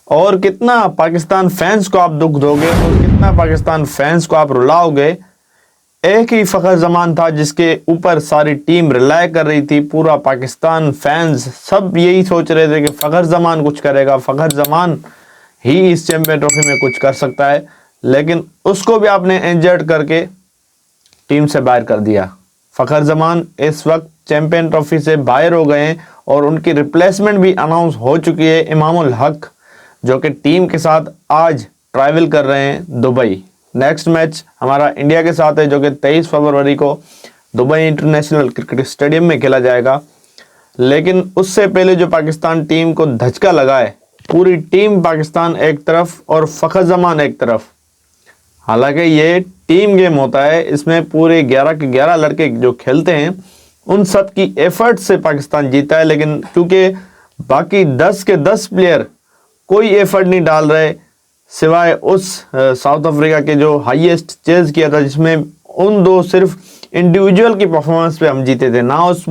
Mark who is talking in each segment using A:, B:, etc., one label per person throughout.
A: और कितना पाकिस्तान फैंस को आप दुख दोगे और कितना पाकिस्तान फैंस को आप रुलाओगे। एक ही फ़खर जमान था जिसके ऊपर सारी टीम रिलाय कर रही थी, पूरा पाकिस्तान फैंस सब यही सोच रहे थे कि फ़खर जमान कुछ करेगा, फ़खर जमान ही इस चैंपियन ट्रॉफी में कुछ कर सकता है, लेकिन उसको भी आपने इंजर्ड करके टीम से बाहर कर दिया। फ़खर जमान इस वक्त चैंपियन ट्रॉफी से बाहर हो गए हैं और उनकी रिप्लेसमेंट भी अनाउंस हो चुकी है, इमामुल हक, जो कि टीम के साथ आज ट्रैवल कर रहे हैं दुबई। नेक्स्ट मैच हमारा इंडिया के साथ है जो कि 23 फरवरी को दुबई इंटरनेशनल क्रिकेट स्टेडियम में खेला जाएगा। लेकिन उससे पहले जो पाकिस्तान टीम को धचका लगा है, पूरी टीम पाकिस्तान एक तरफ और फ़खर जमान एक तरफ। हालांकि ये टीम गेम होता है, इसमें पूरे 11 के 11 लड़के जो खेलते हैं उन सब की एफर्ट से पाकिस्तान जीता है, लेकिन क्योंकि बाकी 10 के 10 प्लेयर कोई एफर्ट नहीं डाल रहे सिवाय उस साउथ अफ्रीका के जो हाईएस्ट चेज किया था, जिसमें उन दो सिर्फ इंडिविजुअल की परफॉर्मेंस पे हम जीते थे। ना उस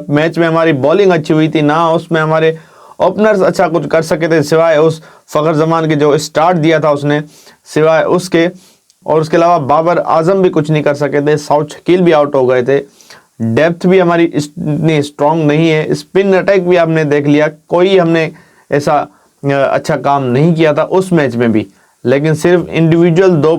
A: मैच में हमारी बॉलिंग अच्छी हुई थी, ना उसमें हमारे ओपनर्स अच्छा कुछ कर सके थे सिवाय उस फ़खर जमान के जो स्टार्ट दिया था उसने, सिवाय उसके। और उसके अलावा बाबर आजम भी कुछ नहीं कर सके थे, साउथ शकील भी आउट हो गए थे। डेप्थ भी हमारी इतनी स्ट्रांग नहीं है, स्पिन अटैक भी आपने देख लिया, कोई हमने ऐसा अच्छा काम नहीं किया था उस मैच में भी, लेकिन सिर्फ इंडिविजुअल 2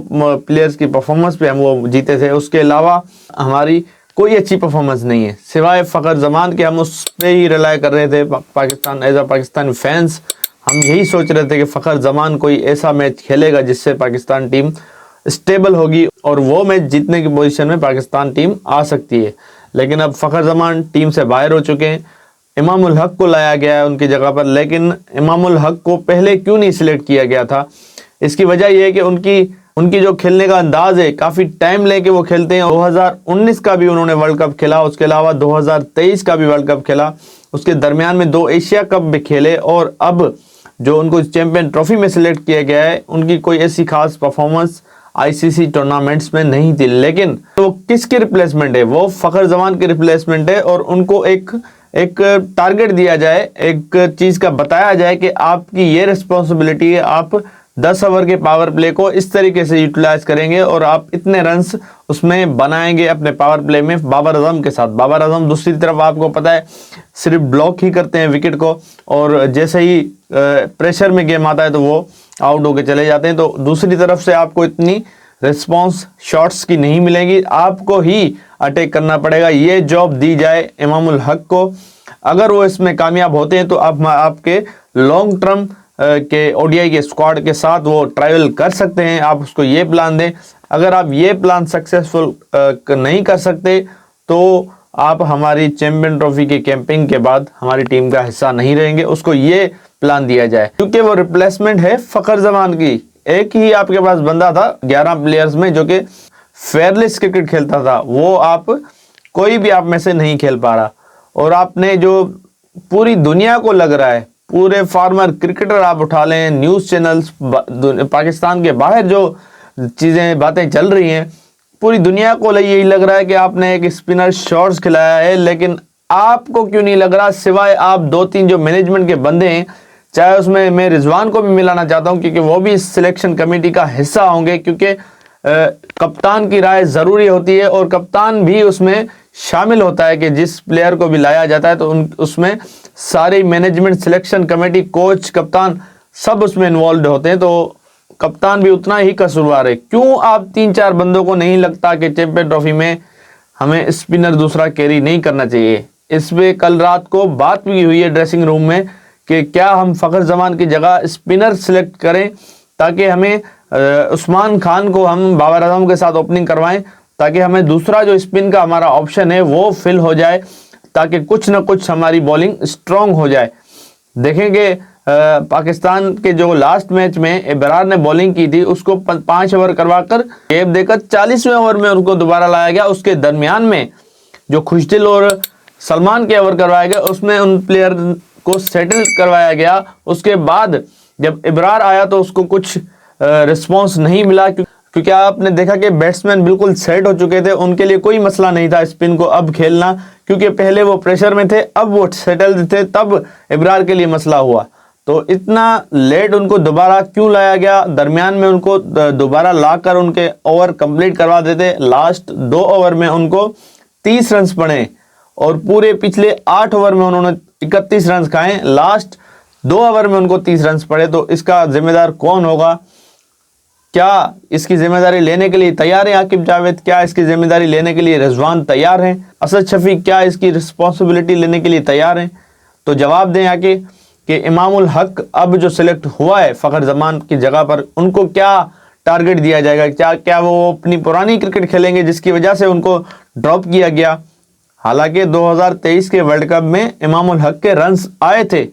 A: प्लेयर्स की परफॉर्मेंस पे हम वो जीते थे। उसके अलावा हमारी कोई अच्छी परफॉर्मेंस नहीं है सिवाय फ़खर जमान के। हम उस पर ही रिलाय कर रहे थे Pakistan, as a Pakistani fans हम यही सोच रहे थे कि फ़खर जमान कोई ऐसा मैच खेलेगा जिससे पाकिस्तान टीम स्टेबल होगी और वो मैच जीतने की पोजीशन में पाकिस्तान टीम आ सकती है। लेकिन अब फ़खर जमान टीम से बाहर हो चुके हैं, इमामुल हक को लाया गया है उनकी जगह पर। लेकिन इमामुल हक को पहले क्यों नहीं सिलेक्ट किया गया था, इसकी वजह यह है कि उनकी जो खेलने का अंदाज है, काफ़ी टाइम लेके वो खेलते हैं। 2019 का भी उन्होंने वर्ल्ड कप खेला, उसके अलावा 2023 का भी वर्ल्ड कप खेला, उसके दरमियान में 2 एशिया कप भी खेले, और अब जो उनको चैंपियन ट्रॉफी में सिलेक्ट किया गया है उनकी कोई ऐसी खास परफॉर्मेंस आईसीसी टूर्नामेंट्स में नहीं थी। लेकिन वो किसकी रिप्लेसमेंट है, वो फ़खर जमान की रिप्लेसमेंट है, और उनको एक टारगेट दिया जाए, एक चीज का बताया जाए कि आपकी ये रिस्पॉन्सिबिलिटी है, आप 10 ओवर के पावर प्ले को इस तरीके से यूटिलाइज करेंगे और आप इतने रन्स उसमें बनाएंगे अपने पावर प्ले में बाबर आजम के साथ। बाबर आजम दूसरी तरफ आपको पता है सिर्फ ब्लॉक ही करते हैं विकेट को, और जैसे ही प्रेशर में गेम आता है तो वो आउट होके चले जाते हैं। तो दूसरी तरफ से आपको इतनी रिस्पॉन्स शॉट्स की नहीं मिलेगी, आपको ही अटैक करना पड़ेगा। ये जॉब दी जाए इमामुल हक को, अगर वो इसमें कामयाब होते हैं तो आप आपके लॉन्ग टर्म के ओडीआई के स्क्वाड के साथ वो ट्रैवल कर सकते हैं। आप उसको ये प्लान दें। अगर आप ये प्लान सक्सेसफुल नहीं कर सकते तो आप हमारी चैंपियन ट्रॉफी की कैंपिंग के बाद हमारी टीम का हिस्सा नहीं रहेंगे। उसको ये प्लान दिया जाए, क्योंकि वो रिप्लेसमेंट है फ़खर जमान की। एक ही आपके पास बंदा था 11 प्लेयर्स में जो कि फेयरलेस क्रिकेट खेलता था, वो आप कोई भी आप में से नहीं खेल पा रहा। और आपने जो पूरी दुनिया को लग रहा है, पूरे फार्मर क्रिकेटर आप उठा लें, न्यूज़ चैनल्स, पाकिस्तान के बाहर जो चीज़ें बातें चल रही हैं, पूरी दुनिया को यही लग रहा है कि आपने एक स्पिनर शॉट्स खिलाया है। लेकिन आपको क्यों नहीं लग रहा, सिवाय आप 2-3 जो मैनेजमेंट के बंदे हैं, चाहे उसमें मैं रिजवान को भी मिलाना चाहता हूं क्योंकि वो भी सिलेक्शन कमेटी का हिस्सा होंगे, क्योंकि कप्तान की राय ज़रूरी होती है और कप्तान भी उसमें शामिल होता है कि जिस प्लेयर को भी लाया जाता है तो उसमें सारी मैनेजमेंट, सिलेक्शन कमेटी, कोच, कप्तान सब उसमें इन्वॉल्व होते हैं। तो कप्तान भी उतना ही कसूरवार है। क्यों आप 3-4 बंदों को नहीं लगता कि चैंपियन ट्रॉफी में हमें स्पिनर दूसरा कैरी नहीं करना चाहिए? इस पे कल रात को बात भी हुई है ड्रेसिंग रूम में कि क्या हम फ़खर जमान की जगह स्पिनर सिलेक्ट करें ताकि हमें उस्मान खान को हम बाबर आजम के साथ ओपनिंग करवाएं, ताकि हमें दूसरा जो स्पिन का हमारा ऑप्शन है वो फिल हो जाए, ताकि कुछ ना कुछ हमारी बॉलिंग स्ट्रांग हो जाए। देखेंगे पाकिस्तान के जो लास्ट मैच में इब्रार ने बॉलिंग की थी, उसको 5 ओवर करवाकर गैप देकर 40वें ओवर में उनको दोबारा लाया गया। उसके दरमियान में जो खुशदिल और सलमान के ओवर करवाया गया, उसमें उन प्लेयर को सेटल करवाया गया। उसके बाद जब इब्रार आया तो उसको कुछ रिस्पॉन्स नहीं मिला, क्योंकि आपने देखा कि बैट्समैन बिल्कुल सेट हो चुके थे, उनके लिए कोई मसला नहीं था स्पिन को अब खेलना, क्योंकि पहले वो प्रेशर में थे, अब वो सेटल थे, तब इब्रार के लिए मसला हुआ। तो इतना लेट उनको दोबारा क्यों लाया गया? दरमियान में उनको दोबारा लाकर उनके ओवर कंप्लीट करवा देते। लास्ट 2 ओवर में उनको 30 रन पड़े और पूरे पिछले 8 ओवर में उन्होंने 31 रन खाए। लास्ट 2 ओवर में उनको 30 रन पड़े। तो इसका जिम्मेदार कौन होगा? क्या इसकी जिम्मेदारी लेने के लिए तैयार है आकिब जावेद? क्या इसकी जिम्मेदारी लेने के लिए रिजवान तैयार हैं? असद शफीक क्या इसकी रिस्पॉन्सिबिलिटी लेने के लिए तैयार हैं? तो जवाब दें आके कि इमामुल हक अब जो सिलेक्ट हुआ है फ़खर जमान की जगह पर, उनको क्या टारगेट दिया जाएगा? क्या वो अपनी पुरानी क्रिकेट खेलेंगे जिसकी वजह से उनको ड्रॉप किया गया? हालांकि 2023 के वर्ल्ड कप में इमामुल हक के रन्स आए थे,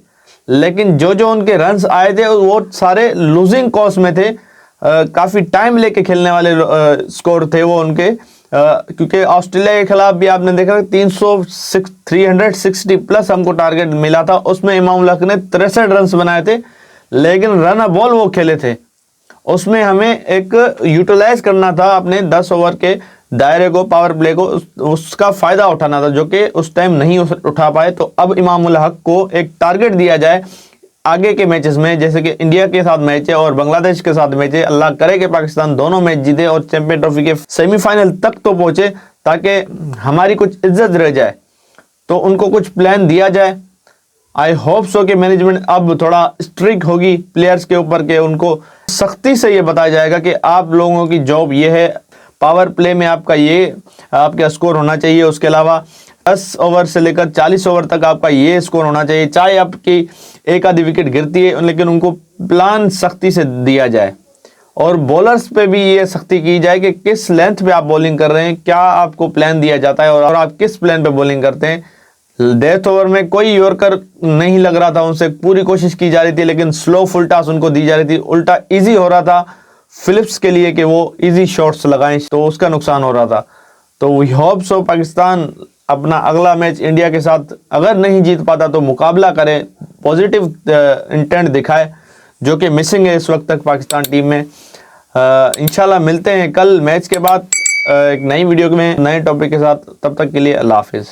A: लेकिन जो उनके रन्स आए थे वो सारे लूजिंग कॉज में थे। काफ़ी टाइम लेके खेलने वाले स्कोर थे वो उनके, क्योंकि ऑस्ट्रेलिया के खिलाफ भी आपने देखा 360 प्लस हमको टारगेट मिला था। उसमें इमामुल हक ने 63 रन बनाए थे, लेकिन रन अ बॉल वो खेले थे। उसमें हमें एक यूटिलाइज करना था अपने 10 ओवर के दायरे को, पावर प्ले को, उसका फ़ायदा उठाना था, जो कि उस टाइम नहीं उठा पाए। तो अब इमामुल हक को एक टारगेट दिया जाए आगे के मैचेस में, जैसे कि इंडिया के साथ मैच है और बांग्लादेश के साथ मैच है। अल्लाह करे कि पाकिस्तान दोनों मैच जीते और चैंपियन ट्रॉफी के सेमीफाइनल तक तो पहुंचे, ताकि हमारी कुछ इज्जत रह जाए। तो उनको कुछ प्लान दिया जाए। आई होप सो कि मैनेजमेंट अब थोड़ा स्ट्रिक्ट होगी प्लेयर्स के ऊपर, के उनको सख्ती से ये बताया जाएगा कि आप लोगों की जॉब ये है, पावर प्ले में आपका ये आपका स्कोर होना चाहिए। उसके अलावा 10 ओवर से लेकर 40 ओवर तक आपका ये स्कोर होना चाहिए। चाहे आपकी एक आधी विकेट गिरती है, लेकिन उनको प्लान सख्ती से दिया जाए। और बॉलर्स पे भी ये सख्ती की जाए कि किस लेंथ पे आप बॉलिंग कर रहे हैं, क्या आपको प्लान दिया जाता है और आप किस प्लान पे बॉलिंग करते हैं। डेथ ओवर में कोई यॉर्कर नहीं लग रहा था, उनसे पूरी कोशिश की जा रही थी, लेकिन स्लो फुल टॉस उनको दी जा रही थी। उल्टा इजी हो रहा था फिलिप्स के लिए कि वो इजी शॉट्स लगाएं, तो उसका नुकसान हो रहा था। तो वी होप सो पाकिस्तान अपना अगला मैच इंडिया के साथ अगर नहीं जीत पाता तो मुकाबला करे, पॉजिटिव इंटेंट दिखाए, जो कि मिसिंग है इस वक्त तक पाकिस्तान टीम में। इंशाल्लाह मिलते हैं कल मैच के बाद एक नई वीडियो में नए टॉपिक के साथ। तब तक के लिए अल्लाह हाफिज़।